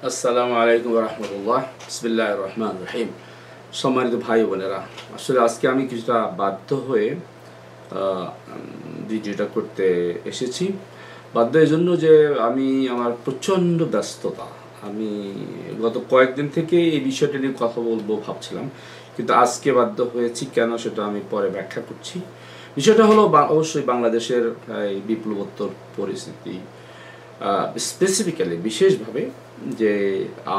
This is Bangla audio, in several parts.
আসসালামু আলাইকুম রহমতুল্লাহ। বিসমিল্লাহির রহমানির রহিম। সম্মানিত ভাই বোনেরা, আসলে আজকে আমি কিছুটা বাধ্য হয়ে ভিডিওটা করতে এসেছি। বাধ্য এই জন্য যে আমি আমার প্রচণ্ড ব্যস্ততা। আমি গত কয়েকদিন থেকে এই বিষয়টা নিয়ে কথা বলবো ভাবছিলাম, কিন্তু আজকে বাধ্য হয়েছি। কেন সেটা আমি পরে ব্যাখ্যা করছি। বিষয়টা হলো অবশ্যই বাংলাদেশের এই বিপ্লবোত্তর পরিস্থিতি, স্পেসিফিক্যালি বিশেষভাবে যে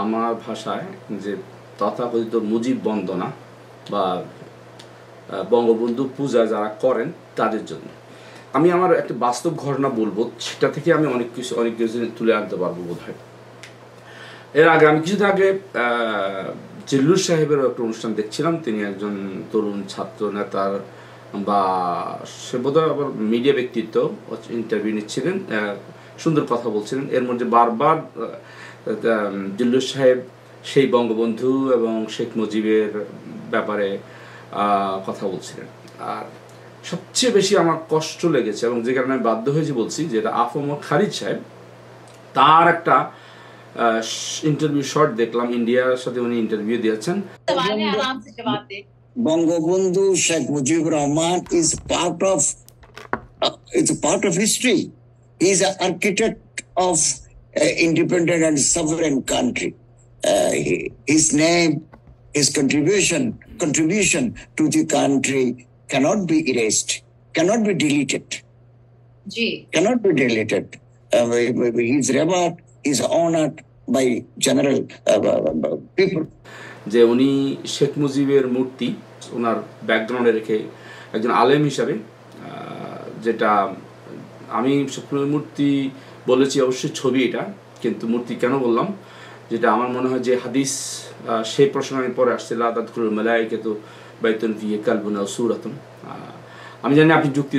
আমার ভাষায় যে তথাকথিত মুজিব বন্দনা বা বঙ্গবন্ধু পূজা যারা করেন তাদের জন্য আমি আমার একটা বাস্তব ঘটনা বলবো। সেটা থেকে আমি অনেক কিছু তুলে আনতে পারবো বোধ হয়। এর আগে আমি কিছুদিন আগে জিল্লুর সাহেবের একটা অনুষ্ঠান দেখছিলাম। তিনি একজন তরুণ ছাত্র নেতার বা সে বোধহয় আবার মিডিয়া ব্যক্তিত্ব, ইন্টারভিউ নিচ্ছিলেন, সুন্দর কথা বলছিলেন। এর মধ্যে বারবার জিল্লুর সাহেব সেই বঙ্গবন্ধু এবং শেখ মুজিবের ব্যাপারে কথা বলছিলেন। আর সবচেয়ে বেশি আমার কষ্ট লেগেছে এবং যে কারণে আমি বাধ্য হয়েছি বলছি, যেটা আফম খালিদ সাহেব, তার একটা ইন্টারভিউ শর্ট দেখলাম। ইন্ডিয়ার সাথে উনি ইন্টারভিউ দিয়েছেন। Bangabandhu Sheikh Mujibur Rahman is it's a part of history. He is an architect of independent and sovereign country. His name, his contribution to the country cannot be erased, cannot be deleted. Cannot be deleted. His reward is honored by general people. যে উনি শেখ মুজিবের মূর্তি ওনার ব্যাকগ্রাউন্ডে রেখে একজন আলেম হিসাবে, যেটা আমি মূর্তি বলেছি অবশ্যই ছবি এটা, কিন্তু মূর্তি কেন বললাম, যেটা আমার মনে হয় যে হাদিস, সেই প্রশ্ন আমি পরে আসছে লা তাদখুলুল মালায়েকাতু বাইতুন ফিহি কালবুন আও সূরাতুন। আমি জানি আপনি যুক্তি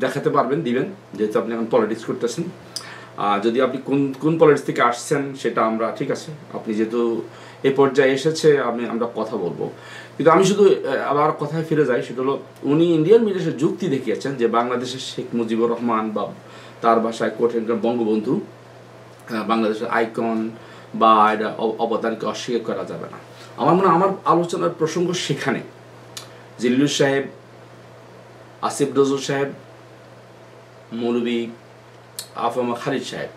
দেখাতে পারবেন, দিবেন, যেহেতু আপনি এখন পলিটিক্স করতেছেন। যদি আপনি কোন পলিটিক্স থেকে আসছেন সেটা আমরা, ঠিক আছে, আপনি যেহেতু এই পর্যায়ে এসেছে আমরা কথা বলবো। কিন্তু আমি শুধু আবার কথায় ফিরে যাই, সেটা হলো উনি ইন্ডিয়ান মিডিয়ার যুক্তি দেখিয়েছেন যে বাংলাদেশের শেখ মুজিবুর রহমান বা তার ভাষায় কঠিন বঙ্গবন্ধু বাংলাদেশের আইকন বা এটা অবদানকে অস্বীকার করা যাবে না। আমার মনে হয় আমার আলোচনার প্রসঙ্গ সেখানে। জিল্লুর সাহেব, আসিফ নজরুল সাহেব, মৌলভী আফম খালিদ সাহেব,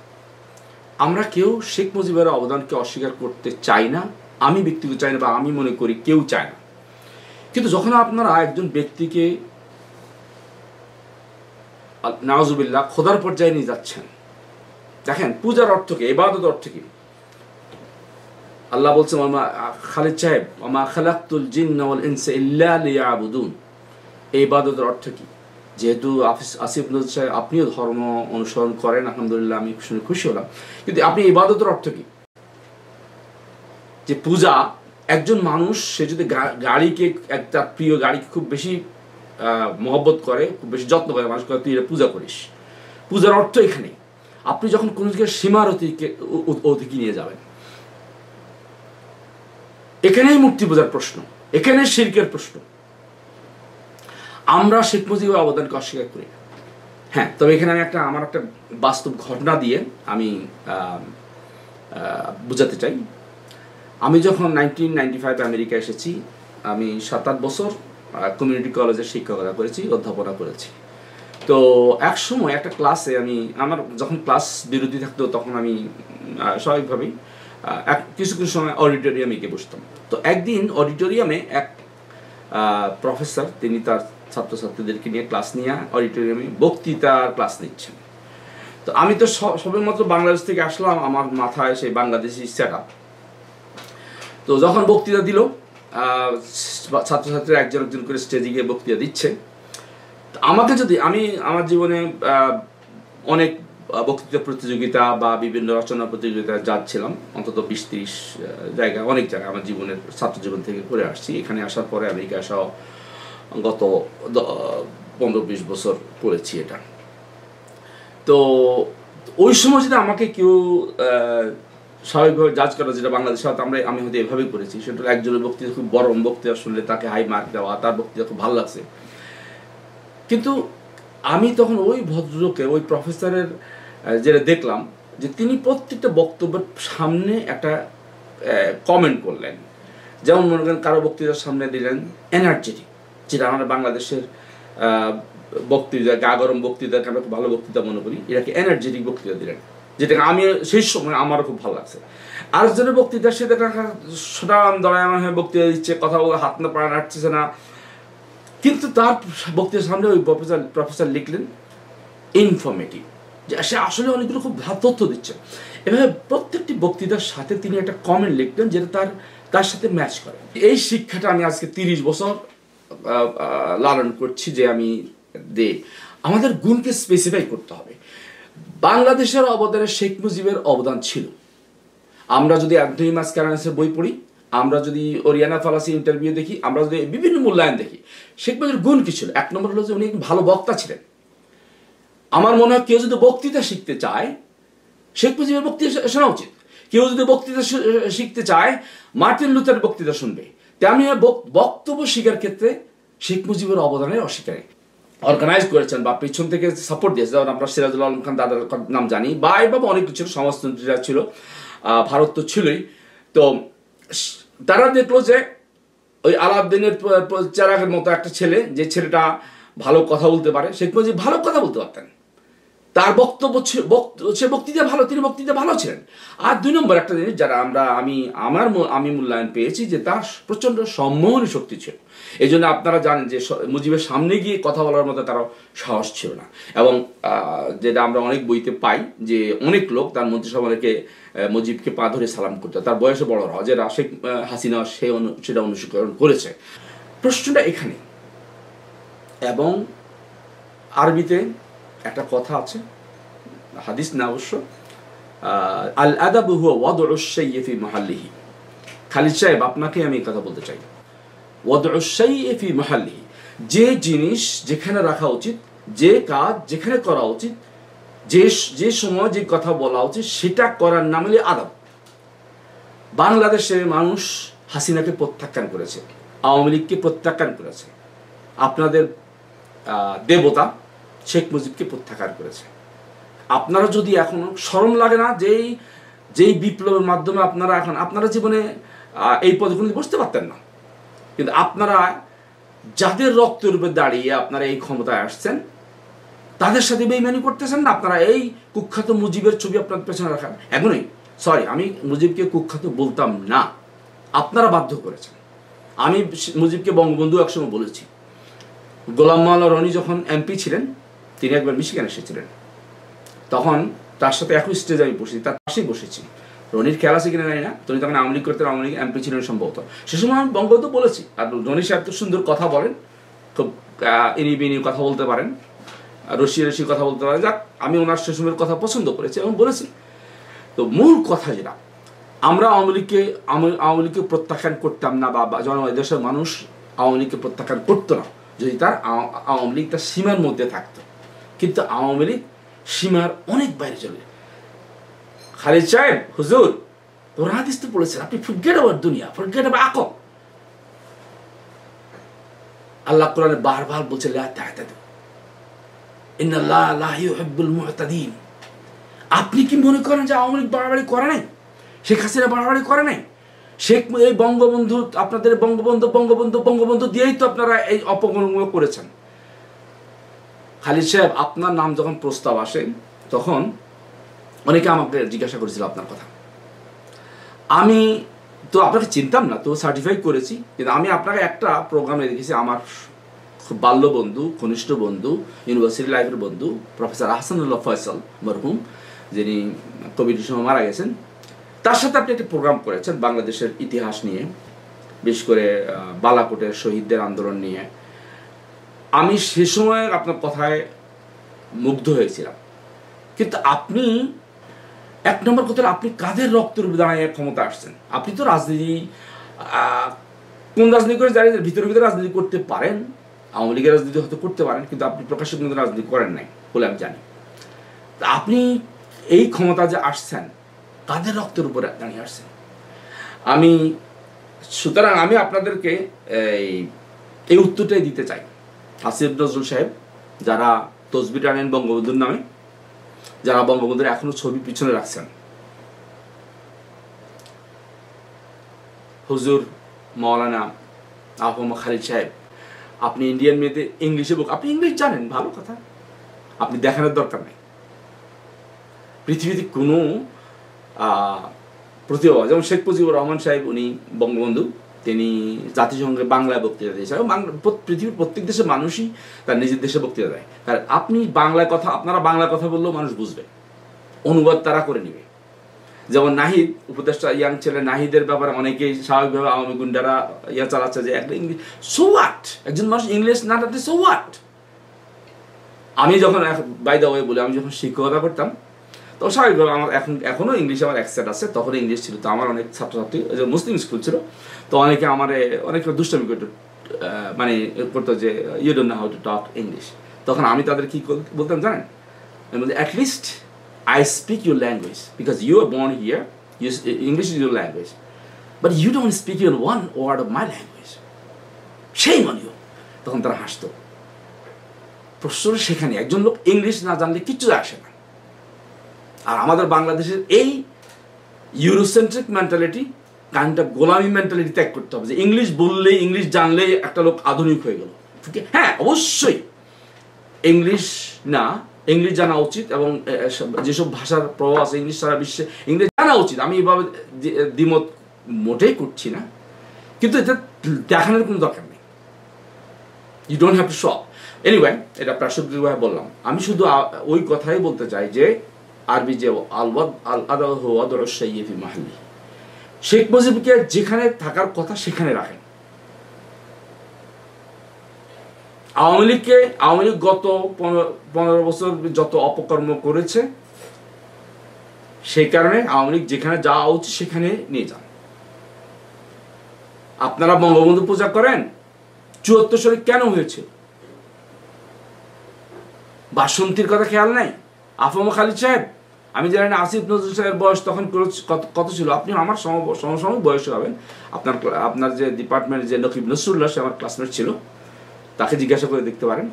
আমরা কেউ শেখ মুজিবের অবদানকে অস্বীকার করতে চাই না। আমি ব্যক্তিগত চাই না, বা আমি মনে করি কেউ চায় না। কিন্তু যখন আপনারা একজন ব্যক্তিকে নাউজুবিল্লাহ খোদার পর্যায়ে নিয়ে যাচ্ছেন, দেখেন পূজার অর্থ কি, ইবাদত অর্থ কি? আল্লাহ বলছেন খালিদ সাহেব, ওমা খালাকতুল জিন্না ওয়াল ইনসা ইল্লা লিয়াবুদুন। এই ইবাদতের অর্থ কি? যেহেতু আসিফ নজরুল সাহেব আপনিও ধর্ম অনুসরণ করেন, আলহামদুলিল্লাহ, আমি শুনে খুশি হলাম। কিন্তু আপনি ইবাদতের অর্থ কি? যে পূজা, একজন মানুষ সে যদি গাড়িকে, একটা প্রিয় গাড়িকে খুব বেশি মহব্বত করে, খুব বেশি যত্ন করে, মানুষ করে তুই এটা পূজা করিস। পূজার অর্থ এখানে আপনি যখন কোনো দিকে সীমার অধিকে নিয়ে যাবেন, এখানেই মূর্তি পূজার প্রশ্ন, এখানে শিরকের প্রশ্ন। আমরা শেখ মুজিবের অবদানকে অস্বীকার করি। হ্যাঁ, তবে এখানে আমি আমার একটা বাস্তব ঘটনা দিয়ে আমি বুঝাতে চাই। আমি যখন 1995 আমেরিকা এসেছি, আমি 7-8 বছর কমিউনিটি কলেজের শিক্ষকতা করেছি, অধ্যাপনা করেছি। তো এক সময় একটা ক্লাসে আমার যখন ক্লাস বিরতি থাকতো, তখন আমি স্বাভাবিকভাবেই কিছু সময় অডিটোরিয়ামে গিয়ে বসতাম। তো একদিন অডিটোরিয়ামে এক প্রফেসর, তিনি তার ছাত্রছাত্রীদেরকে নিয়ে ক্লাস নিয়ে অডিটোরিয়ামে বক্তৃতার ক্লাস নিচ্ছেন। তো আমি তো সবেমাত্র বাংলাদেশ থেকে আসলাম, আমার মাথায় সেই বাংলাদেশি সেট আপ। তো যখন বক্তৃতা দিল, ছাত্রছাত্রীরা একজন একজন করে স্টেজে গিয়ে বক্তৃতা দিচ্ছে। আমাকে যদি, আমি আমার জীবনে অনেক বক্তৃতা প্রতিযোগিতা বা বিভিন্ন রচনা প্রতিযোগিতায় যাচ্ছিলাম, অন্তত 20-30 জায়গায়, অনেক জায়গায় আমার জীবনের ছাত্র জীবন থেকে করে আসছি। এখানে আসার পরে আমেরিকা আসা গত 15-20 বছর পড়েছি এটা। তো ওই সময় যদি আমাকে কেউ স্বাভাবিকভাবে জাজ করা, যেটা বাংলাদেশে হয়তো আমি হয়তো এভাবেই করেছি, সেটা একজনের বক্তৃতা খুব বড় বক্তৃতা শুনলে তাকে হাই মার্ক দেওয়া, তার বক্তৃতা খুব ভালো লাগছে। কিন্তু আমি তখন ওই ভদ্রলোকে, ওই প্রফেসরের যেটা দেখলাম, যে তিনি প্রত্যেকটা বক্তব্যের সামনে একটা কমেন্ট করলেন। যেমন মনে করেন কারো বক্তৃতার সামনে দিলেন এনার্জেটিক, যেটা আমরা বাংলাদেশের বক্তৃতা, গা গরম বক্তৃতাকে আমরা খুব ভালো বক্তৃতা মনে করি, এটাকে এনার্জেটিক বক্তৃতা দিলেন, যেটাকে আমি সেই সময় আমারও খুব ভালো লাগছে। আরেকজনের বক্তৃতা সে দেখা সুতরাং দড়ায়মান হয়ে বক্তৃতা দিচ্ছে, কথা বলে হাত না পাড়া নাড়ছে না, কিন্তু তার বক্তৃতার সামনে ওই প্রফেসর লিখলেন ইনফরমেটিভ, যে সে আসলে অনেকগুলো খুব ভালো তথ্য দিচ্ছে। এভাবে প্রত্যেকটি বক্তৃতার সাথে তিনি একটা কমেন্ট লিখলেন যেটা তার সাথে ম্যাচ করে। এই শিক্ষাটা আমি আজকে 30 বছর লালন করছি, যে আমি আমাদের গুণকে স্পেসিফাই করতে হবে। বাংলাদেশের অবদানে শেখ মুজিবের অবদান ছিল। আমরা যদি অ্যান্থনি মাসকারেন্সের বই পড়ি, আমরা যদি ওরিয়ানা ফালাসি ইন্টারভিউ দেখি, আমরা যদি বিভিন্ন মূল্যায়ন দেখি, শেখ মুজিবের গুণ কি ছিল? 1 নম্বর হলো যে উনি একজন ভালো বক্তা ছিলেন। আমার মনে হয় কেউ যদি বক্তৃতা শিখতে চায়, শেখ মুজিবের বক্তৃতা শোনা উচিত। কেউ যদি বক্তৃতা শিখতে চায়, মার্টিন লুথারের বক্তৃতা শুনবে। তেমনি বক্তব্য শিকার ক্ষেত্রে শেখ মুজিবের অবদানের অস্বীকারী অর্গানাইজ করেছেন বা পিছন থেকে সাপোর্ট দিয়েছে, যেমন আমরা সিরাজুল আলম খান দাদার নাম জানি, বা এভাবে অনেক কিছু সমাজতন্ত্রীরা ছিল, ভারত তো ছিলই। তো তারা দেখলো যে ওই আলাউদ্দিনের চেরাগের মতো একটা ছেলে, যে ছেলেটা ভালো কথা বলতে পারে, শেখ মুজিব ভালো কথা বলতে পারতেন, তার বক্তব্য সে বক্তৃতা ভালো, তিনি বক্তৃতা ভালো ছিলেন। আর 2 নম্বর একটা জিনিস যারা আমি মূল্যায়ন পেয়েছি, যে তার প্রচন্ড সম্মোহনী শক্তি ছিল। এই জন্য আপনারা জানেন যে মুজিবের সামনে গিয়ে কথা বলার মতো কারো সাহস ছিল না। এবং যেটা আমরা অনেক বইতে পাই, যে অনেক লোক তার মন্ত্রিসভা থেকে মুজিবকে পা ধরে সালাম করতে, তার বয়সে বড়রা, যেটা শেখ হাসিনা সেটা অনুসরণ করেছে। প্রশ্নটা এখানে। এবং আরবিতে একটা কথা আছে, হাদিস না অবশ্য, আল আদাবু হুয়া ওয়াদউশ শাইই ফি মাহাল্লিহি। খালিদ সাহেব, আপনাকে আমি কথা বলতে চাই, ওয়াদউশ শাইই ফি মাহাল্লিহি, যে জিনিস যেখানে রাখা উচিত, যে কাজ যেখানে করা উচিত, যে সময় যে কথা বলা উচিত, সেটা করার নাম হলো আদব। বাংলাদেশের মানুষ হাসিনাকে প্রত্যাখ্যান করেছে, আওয়ামী লীগকে প্রত্যাখ্যান করেছে, আপনাদের দেবতা শেখ মুজিবকে প্রত্যাখ্যান করেছে। আপনারা যদি এখন শরম লাগে না, যেই বিপ্লবের মাধ্যমে আপনারা জীবনে এই পদগুলি বসতে পারতেন না, কিন্তু আপনারা যাদের রক্তের উপরে দাঁড়িয়ে আপনারা এই ক্ষমতায় আসছেন, তাদের সাথে বেইমানি করতেছেন না। আপনারা এই কুখ্যাত মুজিবের ছবি আপনার পেছনে রাখার, এখনই সরি, আমি মুজিবকে কুখ্যাত বলতাম না, আপনারা বাধ্য করেছেন। আমি মুজিবকে বঙ্গবন্ধু একসময় বলেছি। গোলাম মাওলা রনি যখন এমপি ছিলেন, তিনি একবার মিশিগান এসেছিলেন, তখন তার সাথে একই স্টেজে আমি বসেছি, তার পাশেই বসেছি। রনির খেয়াল আছে কিনা জানি না, তিনি তখন আওয়ামী লীগ করতেন, আওয়ামী লীগ এমপি ছিলেন সম্ভবত। সে সময় আমি বঙ্গবন্ধু বলেছি। আর রনি সাহেব তো সুন্দর কথা বলেন, খুব ইনি কথা বলতে পারেন, রসি কথা বলতে পারেন। যাক, আমি ওনার সে সময়ের কথা পছন্দ করেছি এবং বলেছি। তো মূল কথা যেটা, আমরা আওয়ামী লীগকে প্রত্যাখ্যান করতাম না, বা দেশের মানুষ আওয়ামী লীগকে প্রত্যাখ্যান করতো না যদি আওয়ামী লীগ তার সীমার মধ্যে থাকতো। কিন্তু আওয়ামী লীগ সীমার অনেক বাইরে চলে। খালিদ সাহেব, হুজুর, কোরআন হাদিস তো পড়েছেন, আপনি ফরগেট অ্যাবাউট দুনিয়া, ফরগেট অ্যাবাউট আকল। আল্লাহ কোরআনে বারবার বলছে লা তা'তাদু ইন্নাল্লাহা লা ইউহিব্বুল মু'তাদিন। আপনি কি মনে করেন যে আওয়ামী লীগ বাড়াবাড়ি করে নাই, শেখ হাসিনা বাড়াবাড়ি করে নাই? এই বঙ্গবন্ধু, আপনাদের বঙ্গবন্ধু দিয়েই তো আপনারা এই অপকর্মগুলো করেছেন। খালিদ সাহেব, আপনার নাম যখন প্রস্তাব আসে, তখন অনেকে আমাকে জিজ্ঞাসা করেছিল আপনার কথা। আমি তো আপনাকে চিনতাম না, তো সার্টিফাই করেছি, কিন্তু আমি আপনাকে একটা প্রোগ্রামে দেখেছি। আমার খুব বাল্য বন্ধু, ঘনিষ্ঠ বন্ধু, ইউনিভার্সিটি লাইফের বন্ধু প্রফেসর আহসানুল্লাহ ফয়সাল মরহুম, যিনি কোভিডের সময় মারা গেছেন, তার সাথে আপনি একটা প্রোগ্রাম করেছেন বাংলাদেশের ইতিহাস নিয়ে, বিশেষ করে বালাকোটের শহীদদের আন্দোলন নিয়ে। আমি সে সময় আপনার কথায় মুগ্ধ হয়েছিলাম। কিন্তু আপনি 1 নম্বর কথা, আপনি কাদের রক্তের উপর দাঁড়িয়ে ক্ষমতা আসছেন? আপনি তো রাজনীতি, কোন রাজনীতি করে জানেন, ভিতরে রাজনীতি করতে পারেন, আওয়ামী লীগের রাজনীতি হয়তো করতে পারেন, কিন্তু আপনি প্রকাশ্যে কিন্তু রাজনীতি করেন নাই বলে আমি জানি। আপনি এই ক্ষমতা যে আসছেন, কাদের রক্তের উপরে দাঁড়িয়ে আসছেন? সুতরাং আমি আপনাদেরকে এই উত্তরটাই দিতে চাই। আসিফ নজরুল সাহেব, যারা তসবির আনেন বঙ্গবন্ধুর নামে, যারা বঙ্গবন্ধুর এখনো ছবি পিছনে রাখছেন, হুজুর মাওলানা আহমদ খালিদ সাহেব, আপনি ইন্ডিয়ান মেয়েদের ইংলিশে আপনি ইংলিশ জানেন, ভালো কথা, আপনি দেখানোর দরকার নেই। পৃথিবীতে কোনো প্রতিভা, যেমন শেখ মুজিবুর রহমান সাহেব, উনি বঙ্গবন্ধু, তিনি জাতিসংঘে বাংলায় বক্তৃতা দিয়েছেন। পৃথিবীর প্রত্যেক দেশের মানুষই তার নিজের দেশে বক্তৃতা দেয়। কারণ আপনি বাংলায় কথা, আপনারা বাংলা কথা বললেও মানুষ বুঝবে, অনুবাদ তারা করে নিবে। যেমন নাহিদ উপদেষ্টা, ইয়াং ছেলে নাহিদের ব্যাপারে অনেকেই স্বাভাবিকভাবে আওয়ামী গুন্ডারা চালাচ্ছে যে একটা ইংলিশ, সো হোয়াট, একজন মানুষ ইংলিশ না জানলে সো হোয়াট। আমি যখন বাই দ্য ওয়ে বলি, আমি যখন শিক্ষকতা করতাম তখন স্বাভাবিকভাবে আমার এখনও ইংলিশে আমার অ্যাকসেন্ট আছে, তখন ইংলিশ ছিল। তো আমার অনেক ছাত্রছাত্রী, মুসলিম স্কুল ছিল, তো অনেকে আমার অনেক দুষ্টামি করতো, মানে করতো যে you don't know how to talk English. তখন আমি তাদের কি বলতাম জানেন, at least I speak your language because you are born here. English is your language, but you don't speak even one word of my language. Shame on you. তখন তারা হাসতো। প্রশ্ন সেখানে, একজন লোক ইংলিশ না জানলে কিচ্ছু আসে না। আর আমাদের বাংলাদেশের এই ইউরোসেন্ট্রিক মেন্টালিটি, কাইন্ড অফ গোলামি মেন্টালিটি ত্যাগ করতে হবে, যে ইংলিশ বললেই, ইংলিশ জানলেই একটা লোক আধুনিক হয়ে গেল। হ্যাঁ, অবশ্যই ইংলিশ না, ইংলিশ জানা উচিত, এবং যেসব ভাষার প্রভাব আছে ইংলিশ সারা বিশ্বে, ইংলিশ জানা উচিত। আমি এইভাবে দ্বিমত মোটেই করছি না, কিন্তু এটা দেখানোর কোনো দরকার নেই। You don't have to show. Anyway, এটা প্রাসঙ্গিকভাবে বললাম। আমি শুধু ওই কথাই বলতে চাই যে আরবি যে মাহাল্লি, শেখ মুজিবকে যেখানে থাকার কথা সেখানে রাখেন। আওয়ামী লীগ গত 15 বছর যত অপকর্ম করেছে, সেই কারণে আওয়ামী লীগ যেখানে যাওয়া উচিত সেখানে নিয়ে যান। আপনারা বঙ্গবন্ধু পূজা করেন, 74 সালে কেন হয়েছে? বাসন্তীর কথা খেয়াল নাই? আহমদ খালিদ সাহেব, আমি জানি না আসিফ নজরুল সাহেবের বয়স তখন কত ছিল, আপনি আমার সমসাময়িক বয়সে হবেন। আপনার যে ডিপার্টমেন্টের যে নকিব নসরুল্লাহ, সে আমার ক্লাসমেট ছিল, তাকে জিজ্ঞাসা করে দেখতে পারেন।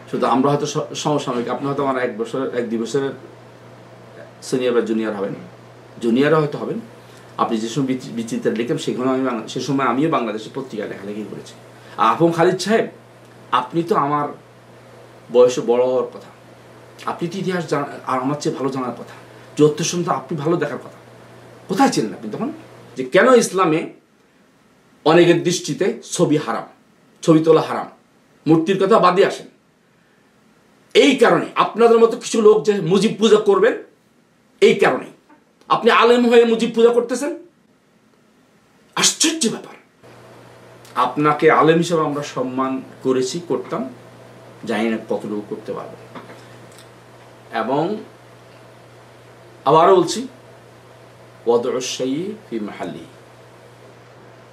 শুধু আমরা হয়তো সমসাময়িক, আপনি হয়তো আমার 1-2 বছরের সিনিয়র বা জুনিয়র হবেন, জুনিয়রও হয়তো হবেন। আপনি যে সময় বিচিত্রা লিখেন, সে সময় আমিও বাংলাদেশের পত্রিকায় লেখালেখি করেছি। আর আহমদ খালিদ সাহেব, আপনি তো আমার বয়সে বড় হওয়ার কথা, আপনি তো ইতিহাস জানা আর আমার চেয়ে ভালো জানার কথা, 74 সন তো আপনি ভালো দেখার কথা। কোথায় ছিলেন আপনি তখন? যে কেন ইসলামে অনেকের দৃষ্টিতে ছবি হারাম, ছবি তোলা হারাম, মূর্তির কথা বাদে আসেন। এই কারণে আপনাদের মতো কিছু লোক যে মুজিব পূজা করবেন, এই কারণে আপনি আলেম হয়ে মুজিব পূজা করতেছেন। আশ্চর্য ব্যাপার। আপনাকে আলেম হিসেবে আমরা সম্মান করেছি, করতাম, জানি না কতটুকু করতে পারবো। এবং আবারও বলছি,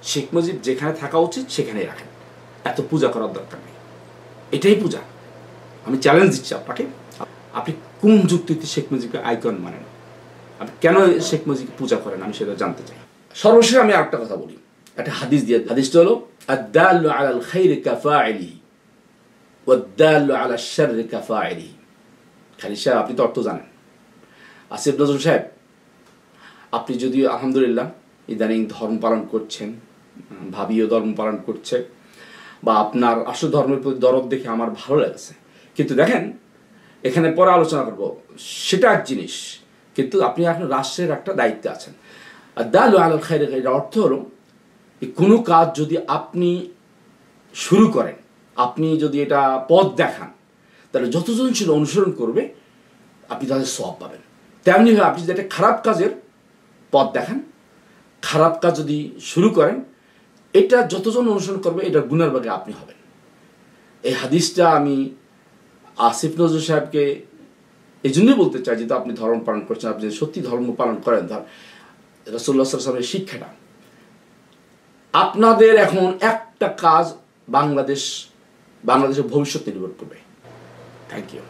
শেখ মুজিব যেখানে থাকা উচিত সেখানেই রাখেন, এত পূজা করার দরকার নেই। এটাই পূজা। আমি চ্যালেঞ্জ দিচ্ছি আপনাকে, আপনি কোন যুক্তিতে শেখ মুজিবকে আইকন মানেন? আপনি কেন শেখ মুজিবকে পূজা করেন? আমি সেটা জানতে চাই। সর্বশেষে আমি আরেকটা কথা বলি, একটা হাদিস দিয়ে। হাদিসটা হলো আদ-দাল্লু আলাল খাইরি কাফাইলিহি ওয়াদ-দাল্লু আলাশ শাররি কাফাইলিহি। খালিদ সাহেব, আপনি তো অর্থ জানেন। আসিফ নজরুল সাহেব, আপনি যদি আলহামদুলিল্লাহ ইদানিং ধর্ম পালন করছেন, ভাবিও ধর্ম পালন করছে, বা আপনার আসল ধর্মের প্রতি দরদ দেখে আমার ভালো লাগছে, কিন্তু দেখেন এখানে পরে আলোচনা করব, সেটা এক জিনিস, কিন্তু আপনি এখন রাষ্ট্রের একটা দায়িত্বে আছেন। আর দালু আলাল খাইর, এর অর্থ হলো কোনো কাজ যদি আপনি শুরু করেন, আপনি যদি এটা পথ দেখান, তাহলে যতজন ছিল অনুসরণ করবে, আপনি তাদের সওয়াব পাবেন। তেমনিভাবে আপনি যদি একটা খারাপ কাজের পথ দেখান, খারাপ কাজ যদি শুরু করেন, এটা যতজন অনুসরণ করবে, এটা গুনার ভাগে আপনি হবেন। এই হাদিসটা আমি আসিফ নজরুল সাহেবকে এই জন্যই বলতে চাই, যেহেতু আপনি ধর্ম পালন করছেন, আপনি সত্যি ধর্ম পালন করেন, রাসূলুল্লাহ সাল্লাল্লাহু আলাইহি ওয়াসাল্লামের শিক্ষাটা আপনাদের এখন একটা কাজ বাংলাদেশের ভবিষ্যৎ নির্ভর করবে। Thank you.